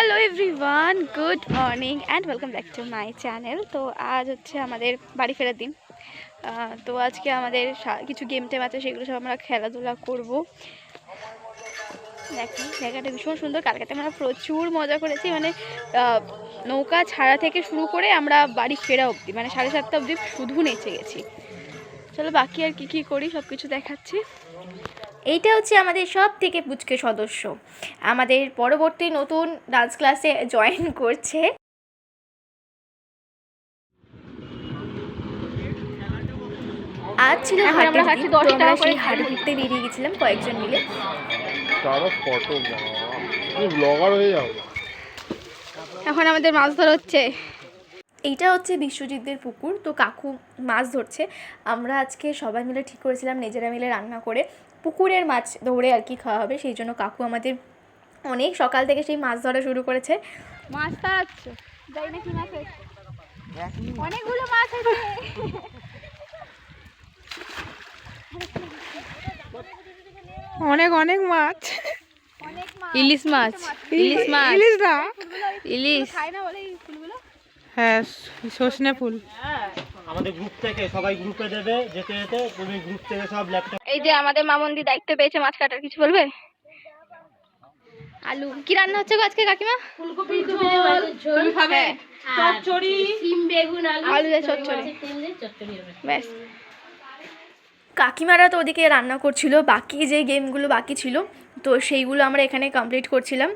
Hello everyone, good morning and welcome back to my channel. তো আজ হচ্ছে আমাদের বাড়ি ফেরার দিন। তো আজকে আমাদের কিছু গেম টেম আছে, সেগুলো সব আমরা খেলাধুলা করবো। দেখুন জায়গাটা ভীষণ সুন্দর। কালকাতে আমরা প্রচুর মজা করেছি, মানে নৌকা ছাড়া থেকে শুরু করে আমরা বাড়ি ফেরা অবধি, মানে 7:30 অবধি শুধু নেচে গেছি। চলো বাকি আর কি করি সব কিছু দেখাচ্ছি। এইটা হচ্ছে আমাদের সব থেকে পুচকে সদস্য, আমাদের পরবর্তী নতুন ডান্স ক্লাসে জয়েন করছে। আজ ছিল হাটের দিন, তো আমরা সেই হাট ঘুরতে বেরিয়ে গেছিলাম কয়েকজন মিলে। এখন আমাদের মাছ ধরা হচ্ছে। এইটা হচ্ছে বিশ্বজিৎদের পুকুর। তো কাকু মাছ ধরছে। আমরা আজকে সবাই মিলে ঠিক করেছিলাম নিজেরা মিলে রান্না করে পুকুরের মাছ ধরে আর কি খাওয়া হবে। সেই জন্য কাকু আমাদের অনেক সকাল থেকে সেই মাছ ধরা শুরু করেছে। মাছ তাড়াচ্ছে, যাই না কি মাছ আছে, অনেকগুলো মাছ আছে। অনেক অনেক মাছ, ইলিশ মাছ, ইলিশ মাছ, ইলিশ না, ইলিশ। হ্যাঁ সজনে ফুল। আমাদের গ্রুপ থেকে সবাই গ্রুপে দেবে, যেতে যেতে তুমি গ্রুপ থেকে সব ল্যাপটপ। এই যে আমাদের মামুন্দি দায়িত্ব পেয়েছে মাছ কাটার, কিছু বলবে? আলু কি রান্না হচ্ছে গো আজকে কাকিমা? ফুলকপি ঝোল, ঝোল খাবে, চচ্চড়ি, সিম বেগুন আলু দিয়ে চচ্চড়ি, ব্যাস। কাকিমারা তো ওদিকে রান্না করছিল, বাকি যে গেমগুলো বাকি ছিল তো সেইগুলো আমরা এখানে কমপ্লিট করছিলাম।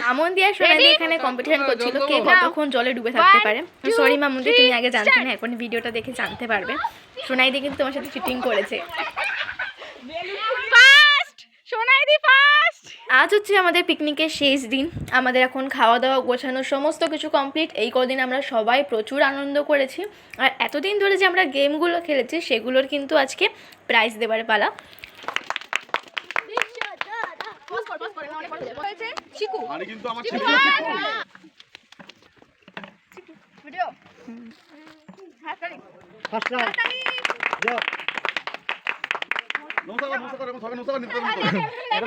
মামুন্দি আর সোনালি এখানে কম্পিটিশন করছিল কে কতক্ষণ জলে ডুবে থাকতে পারে। সরি মামুন্দি, তুমি আগে জানতে না, এখন ভিডিওটা দেখে জানতে পারবে। সোনাইদি কিন্তু তোমার সাথে চিটিং করেছে। আজ হচ্ছে আমাদের পিকনিকের শেষ দিন। আমাদের এখন খাওয়া দাওয়া গোছানো সমস্ত কিছু কমপ্লিট। এই কদিন আমরা সবাই প্রচুর আনন্দ করেছি, আর এতদিন ধরে যে আমরা গেমগুলো খেলেছি সেগুলোর কিন্তু আজকে প্রাইজ দেবার পালা।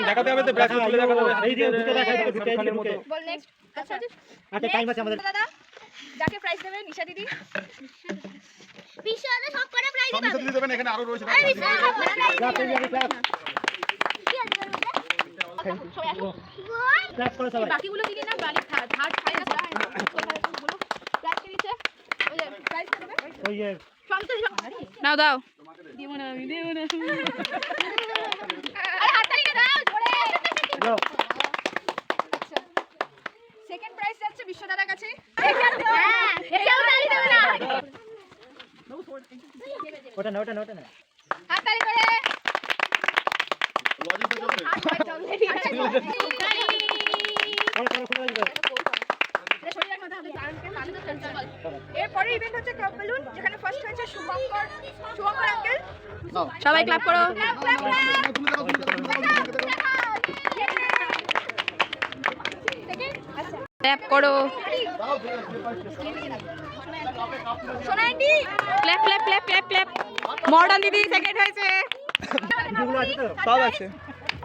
দেখাতে হবে তো, ব্যাক তুলে দেখাতে হবে। এই যে দুটো দেখাই দাও, দুটো এর মতো বল নেক্সট। আচ্ছা টাইম আছে আমাদের। দাদা যাকে প্রাইজ দেবে নিশা দিদি। বিশ্বদা সব করে প্রাইজ সব দিতে দেবেন, এখানে আরো রয়েছে। আরে বিশ্বদা সব করে প্রাইজ ক্লাস এই যে ক্লাস ক্লাস করো সবাই। বাকিগুলো দিদি না বাড়ি ধার খাই না হয় না। বলো প্রাইজ কে দিচ্ছে? ওই যে প্রাইজ কে দেবে? ওই যে নাও দাও। দিও না আমি দিও না। আরে হাততালি দাও জোরে। যাও। আচ্ছা সেকেন্ড প্রাইজ যাচ্ছে বিশ্বদাদার কাছে। হ্যাঁ এটাও তালি দেবে না। ওটা না, ওটা না, ওটা না। হাততালি করে। এরপরে ইভেন্ট হচ্ছে কাপ বেলুন, যেখানে ফার্স্ট হয়েছে শুভঙ্কর আঙ্কেল। সবাই ক্লাপ করো। ক্ল্যাপ করো। সোনাইদি clap clap clap clap clap. Modern দিদি সেকেন্ড হয়েছে। ভিডিওগুলো আছে তো? সব আছে।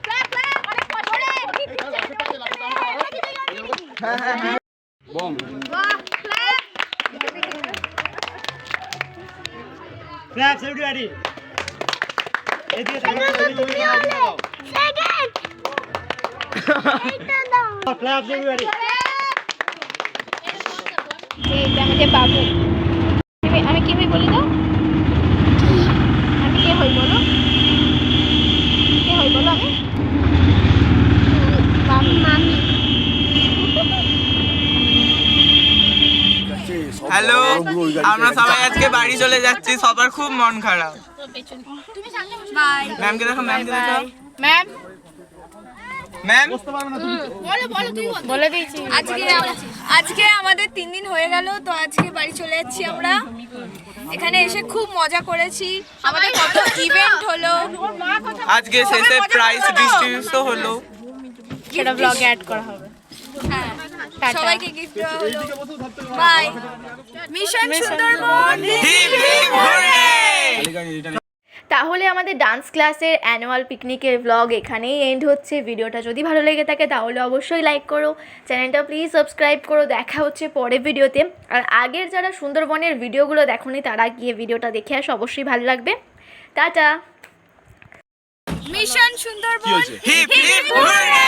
ক্ল্যাপ ক্ল্যাপ অনেক জোরে। হ্যাঁ হ্যাঁ হ্যাঁ। বম বাহ ক্ল্যাপ। Class everybody. এই যে সেকেন্ড এইটা দাও ক্লাস এভরিবডি। এই যে আমাদের বাবু। আমি কি হই বলি তো? আমি কে হই বলো? কে হই বলো? আমি মামি। হ্যালো, আমরা সবাই আজকে বাড়ি চলে যাচ্ছি, সবার খুব মন খারাপ। ম্যামকে দেখো, ম্যামকে দেখো। ম্যাম ম্যাম বলে দিয়েছি। আজকে আমাদের 3 দিন হয়ে গেল, তো আজকে বাড়ি চলে যাচ্ছি আমরা। এখানে এসে খুব মজা করেছি, আমাদের কত ইভেন্ট হলো, আজকে শেষে প্রাইজ ডিস্ট্রিবিউশন হলো, সেটা ব্লগে অ্যাড করা হবে। হ্যাঁ সবাইকে গিফট দেওয়া হলো। Bye. Mission Sundarban. Hip hip hurray! তাহলে আমাদের ডান্স ক্লাসের অ্যানুয়াল পিকনিকের ব্লগ এখানেই এন্ড হচ্ছে। ভিডিওটা যদি ভালো লেগে থাকে তাহলে অবশ্যই লাইক করো, চ্যানেলটা প্লিজ সাবস্ক্রাইব করো। দেখা হচ্ছে পরের ভিডিওতে। আর আগের যারা সুন্দরবনের ভিডিওগুলো দেখোনি তারা গিয়ে ভিডিওটা দেখে আসো, অবশ্যই ভালো লাগবে। Ta ta. Mission Sundarban. Hip hip hurray!